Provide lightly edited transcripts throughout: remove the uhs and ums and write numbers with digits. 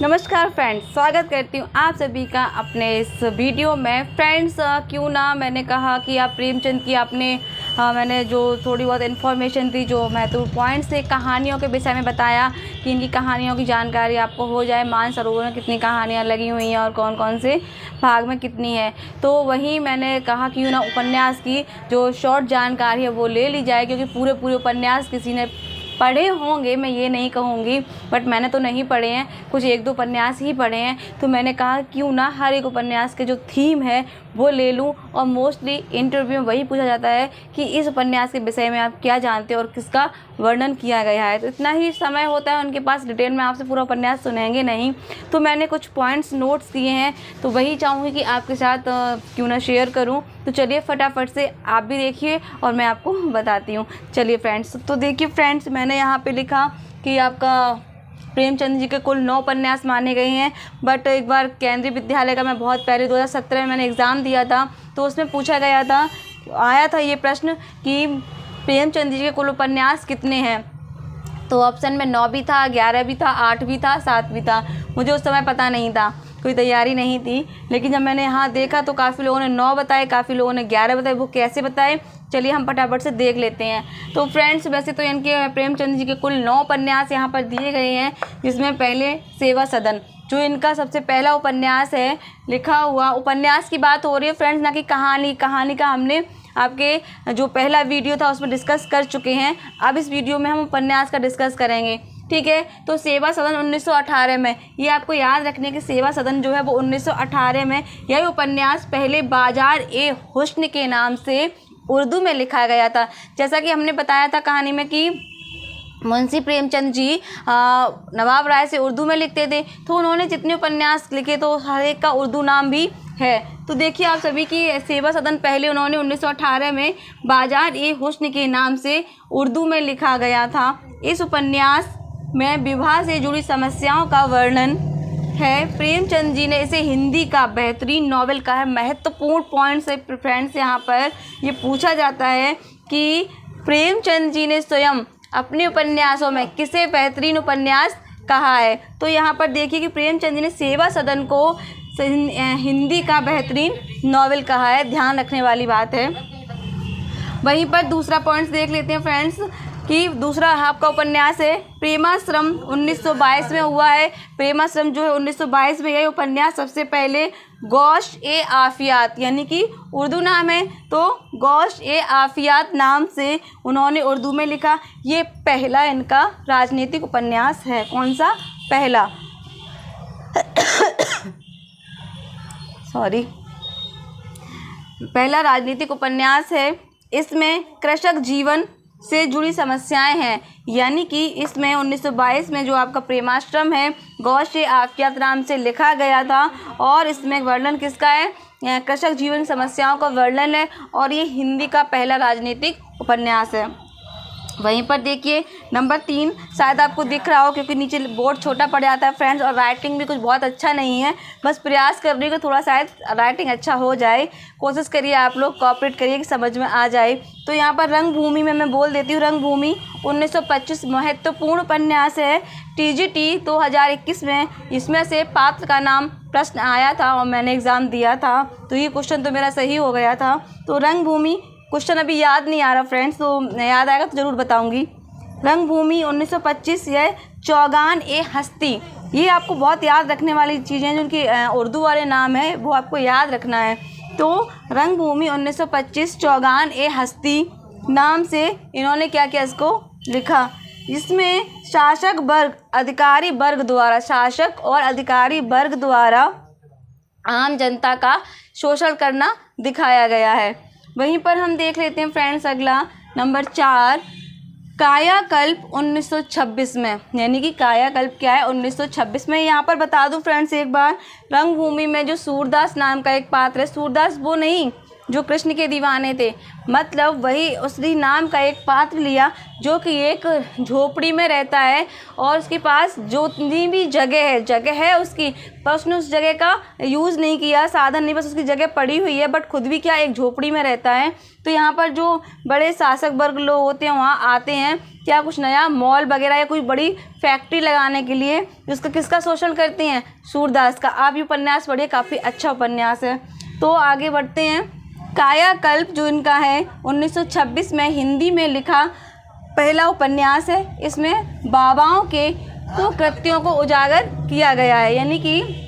नमस्कार फ्रेंड्स, स्वागत करती हूँ आप सभी का अपने इस वीडियो में। फ्रेंड्स, क्यों ना मैंने कहा कि आप प्रेमचंद की मैंने जो थोड़ी बहुत इन्फॉर्मेशन दी, जो महत्वपूर्ण पॉइंट्स थे, कहानियों के विषय में बताया कि इनकी कहानियों की जानकारी आपको हो जाए। मानसरोवर में कितनी कहानियाँ लगी हुई हैं और कौन कौन से भाग में कितनी है, तो वहीं मैंने कहा क्यों ना उपन्यास की जो शॉर्ट जानकारी है वो ले ली जाए, क्योंकि पूरे उपन्यास किसी ने पढ़े होंगे, मैं ये नहीं कहूँगी, बट मैंने तो नहीं पढ़े हैं, कुछ एक दो उपन्यास ही पढ़े हैं। तो मैंने कहा क्यों ना हर एक उपन्यास के जो थीम है वो ले लूँ। और मोस्टली इंटरव्यू में वही पूछा जाता है कि इस उपन्यास के विषय में आप क्या जानते हो और किसका वर्णन किया गया है। तो इतना ही समय होता है उनके पास, डिटेल में आपसे पूरा उपन्यास सुनेंगे नहीं। तो मैंने कुछ पॉइंट्स नोट्स किए हैं, तो वही चाहूँगी कि आपके साथ क्यों ना शेयर करूँ। तो चलिए फटाफट से आप भी देखिए और मैं आपको बताती हूँ। चलिए फ्रेंड्स, तो देखिए फ्रेंड्स, मैंने यहाँ पे लिखा कि आपका प्रेमचंद जी के कुल 9 उपन्यास माने गए हैं। बट एक बार केंद्रीय विद्यालय का मैं बहुत पहले 2017 में मैंने एग्ज़ाम दिया था, तो उसमें पूछा गया था, आया था ये प्रश्न कि प्रेमचंद जी के कुल उपन्यास कितने हैं। तो ऑप्शन में 9 भी था, 11 भी था, 8 भी था, 7 भी था। मुझे उस समय पता नहीं था, कोई तैयारी नहीं थी, लेकिन जब मैंने यहाँ देखा तो काफ़ी लोगों ने 9 बताए, काफ़ी लोगों ने 11 बताए। वो कैसे बताए, चलिए हम फटाफट से देख लेते हैं। तो फ्रेंड्स, वैसे तो इनके प्रेमचंद जी के कुल 9 उपन्यास यहाँ पर दिए गए हैं, जिसमें पहले सेवा सदन जो इनका सबसे पहला उपन्यास है लिखा हुआ। उपन्यास की बात हो रही है फ्रेंड्स, ना कि कहानी का हमने आपके जो पहला वीडियो था उसमें डिस्कस कर चुके हैं। अब इस वीडियो में हम उपन्यास का डिस्कस करेंगे, ठीक है। तो सेवा सदन 1918 में, ये आपको याद रखने की सेवा सदन जो है वो 1918 में यह उपन्यास पहले बाजार-ए-हुस्न के नाम से उर्दू में लिखा गया था। जैसा कि हमने बताया था कहानी में कि मुंशी प्रेमचंद जी नवाब राय से उर्दू में लिखते थे, तो उन्होंने जितने उपन्यास लिखे तो हर एक का उर्दू नाम भी है। तो देखिए आप सभी की सेवा सदन पहले उन्होंने 1918 में बाजार-ए-हुस्न के नाम से उर्दू में लिखा गया था। इस उपन्यास में विवाह से जुड़ी समस्याओं का वर्णन है। प्रेमचंद जी ने इसे हिंदी का बेहतरीन नॉवेल कहा है। महत्वपूर्ण पॉइंट से फ्रेंड्स यहाँ पर ये पूछा जाता है कि प्रेमचंद जी ने स्वयं अपने उपन्यासों में किसे बेहतरीन उपन्यास कहा है। तो यहाँ पर देखिए कि प्रेमचंद जी ने सेवा सदन को हिंदी का बेहतरीन नॉवेल कहा है, ध्यान रखने वाली बात है। वहीं पर दूसरा पॉइंट्स देख लेते हैं फ्रेंड्स कि दूसरा आपका उपन्यास है प्रेमाश्रम, 1922 में हुआ है। प्रेमाश्रम जो है 1922 में, यह उपन्यास सबसे पहले गौश-ए-आफियात, यानी कि उर्दू नाम है तो गौश-ए-आफियात नाम से उन्होंने उर्दू में लिखा। ये पहला इनका राजनीतिक उपन्यास है। कौन सा? पहला पहला राजनीतिक उपन्यास है। इसमें कृषक जीवन से जुड़ी समस्याएं हैं, यानी कि इसमें 1922 में जो आपका प्रेमाश्रम है गौश-ए-आफियात नाम से लिखा गया था, और इसमें वर्णन किसका है? कृषक जीवन समस्याओं का वर्णन है, और ये हिंदी का पहला राजनीतिक उपन्यास है। वहीं पर देखिए नंबर 3, शायद आपको दिख रहा हो क्योंकि नीचे बोर्ड छोटा पड़ जाता है फ्रेंड्स, और राइटिंग भी कुछ बहुत अच्छा नहीं है। बस प्रयास कर रही हूँ कि थोड़ा शायद राइटिंग अच्छा हो जाए, कोशिश करिए आप लोग, कोऑपरेट करिए कि समझ में आ जाए। तो यहाँ पर रंगभूमि में मैं बोल देती हूँ, रंगभूमि 1925 महत्वपूर्ण उपन्यास है। TGT 2021 में इसमें से पात्र का नाम प्रश्न आया था और मैंने एग्ज़ाम दिया था, तो ये क्वेश्चन तो मेरा सही हो गया था। तो रंगभूमि, क्वेश्चन अभी याद नहीं आ रहा फ्रेंड्स, तो याद आएगा तो ज़रूर बताऊंगी। रंगभूमि 1925, यह चौगान-ए-हस्ती, ये आपको बहुत याद रखने वाली चीज़ें जो उनकी उर्दू वाले नाम है वो आपको याद रखना है। तो रंगभूमि 1925 चौगान-ए-हस्ती नाम से इन्होंने क्या किया, इसको लिखा। इसमें शासक और अधिकारी वर्ग द्वारा आम जनता का शोषण करना दिखाया गया है। वहीं पर हम देख लेते हैं फ्रेंड्स अगला नंबर 4, कायाकल्प 1926 में, यानी कि कायाकल्प क्या है 1926 में। यहाँ पर बता दूं फ्रेंड्स एक बार, रंगभूमि में जो सूरदास नाम का एक पात्र है, सूरदास वो नहीं जो कृष्ण के दीवाने थे, मतलब वही उसी नाम का एक पात्र लिया जो कि एक झोपड़ी में रहता है, और उसके पास जितनी भी जगह है उसकी, पर उसने उस जगह का यूज़ नहीं किया, साधन नहीं, बस उसकी जगह पड़ी हुई है, बट खुद भी क्या एक झोपड़ी में रहता है। तो यहाँ पर जो बड़े शासक वर्ग लोग होते हैं वहाँ आते हैं क्या कुछ नया मॉल वगैरह या कोई बड़ी फैक्ट्री लगाने के लिए, जिसका किसका शोषण करती हैं, सूरदास का। आप ये उपन्यास पढ़िए, काफ़ी अच्छा उपन्यास है। तो आगे बढ़ते हैं। कायाकल्प जो इनका है 1926 में हिंदी में लिखा पहला उपन्यास है। इसमें बाबाओं के कुकृत्यों को उजागर किया गया है, यानी कि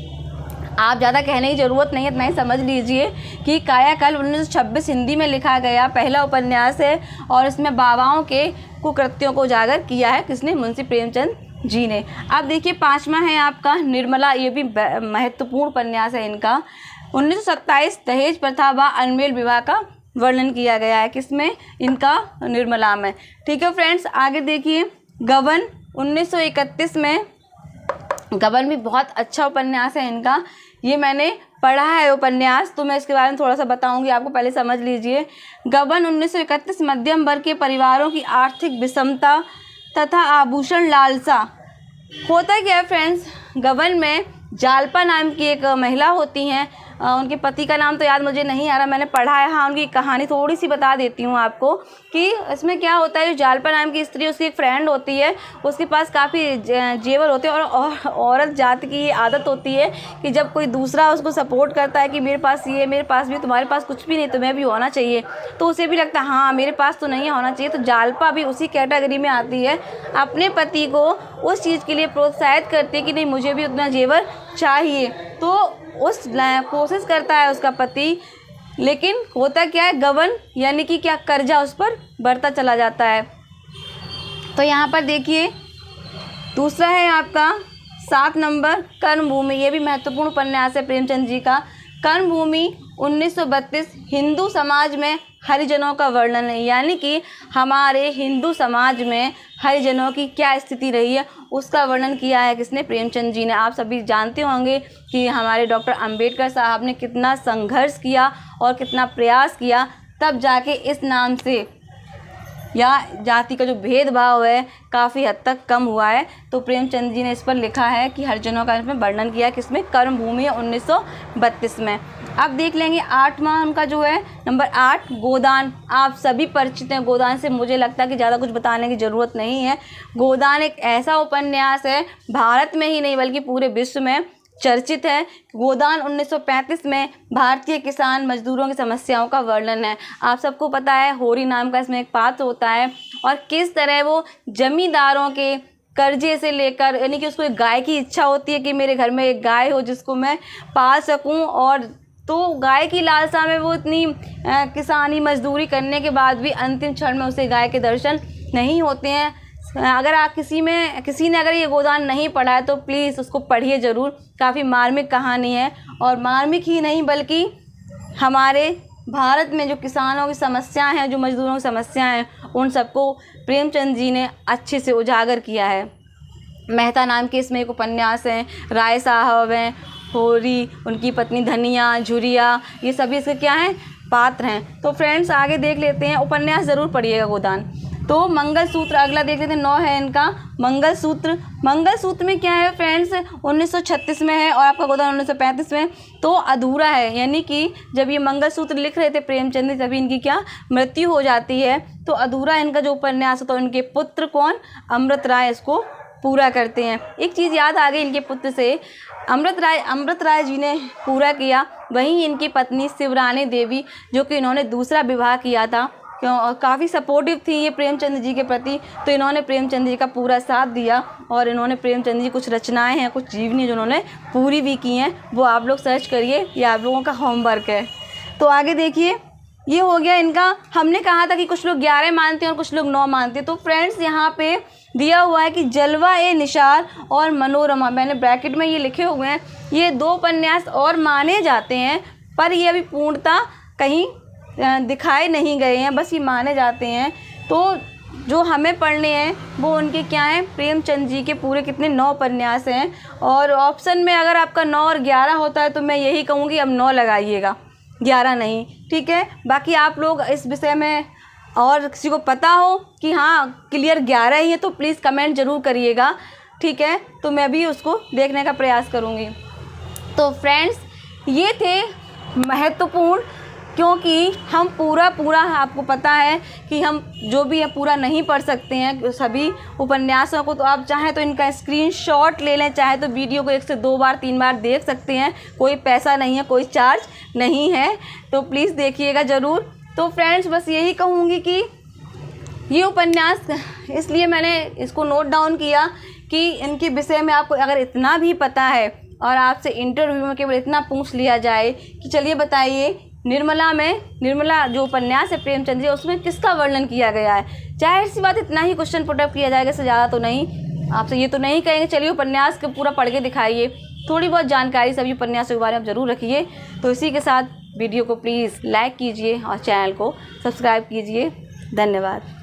आप ज़्यादा कहने की ज़रूरत नहीं है, इतना ही समझ लीजिए कि कायाकल्प 1926 हिंदी में लिखा गया पहला उपन्यास है और इसमें बाबाओं के कुकृत्यों को उजागर किया है। किसने? मुंशी प्रेमचंद जी ने। अब देखिए 5वां है आपका निर्मला। ये भी महत्वपूर्ण उपन्यास है इनका। 1927 दहेज प्रथा व अनमेल विवाह का वर्णन किया गया है। किसमें? इनका निर्मला में। ठीक है फ्रेंड्स, आगे देखिए गबन 1931 में। गबन भी बहुत अच्छा उपन्यास है इनका। ये मैंने पढ़ा है उपन्यास, तो मैं इसके बारे में थोड़ा सा बताऊंगी आपको, पहले समझ लीजिए। गबन 1931 मध्यम वर्ग के परिवारों की आर्थिक विषमता तथा आभूषण लालसा। होता क्या है फ्रेंड्स, गबन में जालपा नाम की एक महिला होती हैं, उनके पति का नाम तो याद मुझे नहीं आ रहा, मैंने पढ़ा है। हाँ, उनकी कहानी थोड़ी सी बता देती हूँ आपको कि इसमें क्या होता है। जो जालपा नाम की स्त्री, उसकी एक फ्रेंड होती है, उसके पास काफ़ी जेवर होते हैं और औरत जाति की ये आदत होती है कि जब कोई दूसरा उसको सपोर्ट करता है कि मेरे पास ये, मेरे पास भी, तुम्हारे पास कुछ भी नहीं, तुम्हें भी होना चाहिए, तो उसे भी लगता है हाँ मेरे पास तो नहीं होना चाहिए। तो जालपा भी उसी कैटेगरी में आती है, अपने पति को उस चीज़ के लिए प्रोत्साहित करती है कि नहीं मुझे भी उतना जेवर चाहिए। तो उस कोशिश करता है उसका पति, लेकिन होता क्या है, गबन यानी कि क्या कर्जा उस पर बढ़ता चला जाता है। तो यहाँ पर देखिए दूसरा है आपका 7 नंबर कर्मभूमि। ये भी महत्वपूर्ण उपन्यास है प्रेमचंद जी का। कर्मभूमि 1932 हिंदू समाज में हरिजनों का वर्णन है, यानी कि हमारे हिंदू समाज में हरिजनों की क्या स्थिति रही है उसका वर्णन किया है। किसने? प्रेमचंद जी ने। आप सभी जानते होंगे कि हमारे डॉक्टर अंबेडकर साहब ने कितना संघर्ष किया और कितना प्रयास किया, तब जाके इस नाम से या जाति का जो भेदभाव है काफ़ी हद तक कम हुआ है। तो प्रेमचंद जी ने इस पर लिखा है कि हरिजनों का इसमें वर्णन किया है। किसमें? कर्मभूमि 1932 में। अब देख लेंगे 8वां उनका जो है नंबर 8 गोदान। आप सभी परिचित हैं गोदान से, मुझे लगता है कि ज़्यादा कुछ बताने की ज़रूरत नहीं है। गोदान एक ऐसा उपन्यास है, भारत में ही नहीं बल्कि पूरे विश्व में चर्चित है। गोदान 1935 में भारतीय किसान मजदूरों की समस्याओं का वर्णन है। आप सबको पता है होरी नाम का इसमें एक पात्र होता है और किस तरह वो जमींदारों के कर्जे से लेकर, यानी कि उसको एक गाय की इच्छा होती है कि मेरे घर में एक गाय हो जिसको मैं पाल सकूं, और तो गाय की लालसा में वो इतनी किसानी मजदूरी करने के बाद भी अंतिम क्षण में उसे गाय के दर्शन नहीं होते हैं। अगर आप किसी ने अगर ये गोदान नहीं पढ़ा है तो प्लीज़ उसको पढ़िए ज़रूर। काफ़ी मार्मिक कहानी है, और मार्मिक ही नहीं बल्कि हमारे भारत में जो किसानों की समस्याएं हैं, जो मजदूरों की समस्याएं हैं, उन सबको प्रेमचंद जी ने अच्छे से उजागर किया है। मेहता नाम के इसमें एक उपन्यास है, राय साहब हैं, होरी, उनकी पत्नी धनिया, झुरिया, ये सभी इसके क्या हैं? पात्र हैं। तो फ्रेंड्स आगे देख लेते हैं, उपन्यास ज़रूर पढ़िएगा गोदान। तो मंगलसूत्र अगला देख लेते हैं, 9 है इनका मंगलसूत्र। मंगलसूत्र में क्या है फ्रेंड्स? 1936 में है और आपका गोदान 1935 में। तो अधूरा है, यानी कि जब ये मंगलसूत्र लिख रहे थे प्रेमचंद जी तभी इनकी क्या मृत्यु हो जाती है। तो अधूरा इनका जो उपन्यास होता है, इनके पुत्र कौन? अमृत राय इसको पूरा करते हैं। एक चीज़ याद आ गई इनके पुत्र से, अमृत राय जी ने पूरा किया। वहीं इनकी पत्नी शिवरानी देवी, जो कि इन्होंने दूसरा विवाह किया था, काफ़ी सपोर्टिव थी ये प्रेमचंद जी के प्रति, तो इन्होंने प्रेमचंद जी का पूरा साथ दिया और इन्होंने प्रेमचंद जी कुछ रचनाएं हैं, कुछ जीवनी जो उन्होंने पूरी भी की हैं, वो आप लोग सर्च करिए, ये आप लोगों का होमवर्क है। तो आगे देखिए, ये हो गया इनका। हमने कहा था कि कुछ लोग 11 मानते हैं और कुछ लोग 9 मानते हैं। तो फ्रेंड्स यहाँ पे दिया हुआ है कि जलवा ए निसार और मनोरमा, मैंने ब्रैकेट में ये लिखे हुए हैं, ये 2 उपन्यास और माने जाते हैं, पर ये अभी पूर्णता कहीं दिखाए नहीं गए हैं, बस ये माने जाते हैं। तो जो हमें पढ़ने हैं वो उनके क्या हैं? प्रेमचंद जी के पूरे कितने 9 उपन्यास हैं। और ऑप्शन में अगर आपका 9 और 11 होता है तो मैं यही कहूँगी अब 9 लगाइएगा, 11 नहीं, ठीक है। बाकी आप लोग इस विषय में और किसी को पता हो कि हाँ क्लियर 11 ही है तो प्लीज़ कमेंट ज़रूर करिएगा, ठीक है, तो मैं भी उसको देखने का प्रयास करूँगी। तो फ्रेंड्स ये थे महत्वपूर्ण क्योंकि हम पूरा आपको पता है कि हम जो भी है पूरा नहीं पढ़ सकते हैं सभी उपन्यासों को। तो आप चाहें तो इनका स्क्रीनशॉट ले लें, चाहे तो वीडियो को 1 से 2 बार 3 बार देख सकते हैं, कोई पैसा नहीं है, कोई चार्ज नहीं है, तो प्लीज़ देखिएगा ज़रूर। तो फ्रेंड्स बस यही कहूँगी कि ये उपन्यास इसलिए मैंने इसको नोट डाउन किया कि इनके विषय में आपको अगर इतना भी पता है और आपसे इंटरव्यू में केवल इतना पूछ लिया जाए कि चलिए बताइए निर्मला जो उपन्यास है प्रेमचंद जी, उसमें किसका वर्णन किया गया है, जाहिर सी बात इतना ही क्वेश्चन पुटअप किया जाएगा, इससे ज़्यादा तो नहीं। आपसे ये तो नहीं कहेंगे चलिए उपन्यास को पूरा पढ़ के दिखाइए, थोड़ी बहुत जानकारी सभी उपन्यासों के बारे में ज़रूर रखिए। तो इसी के साथ वीडियो को प्लीज़ लाइक कीजिए और चैनल को सब्सक्राइब कीजिए। धन्यवाद।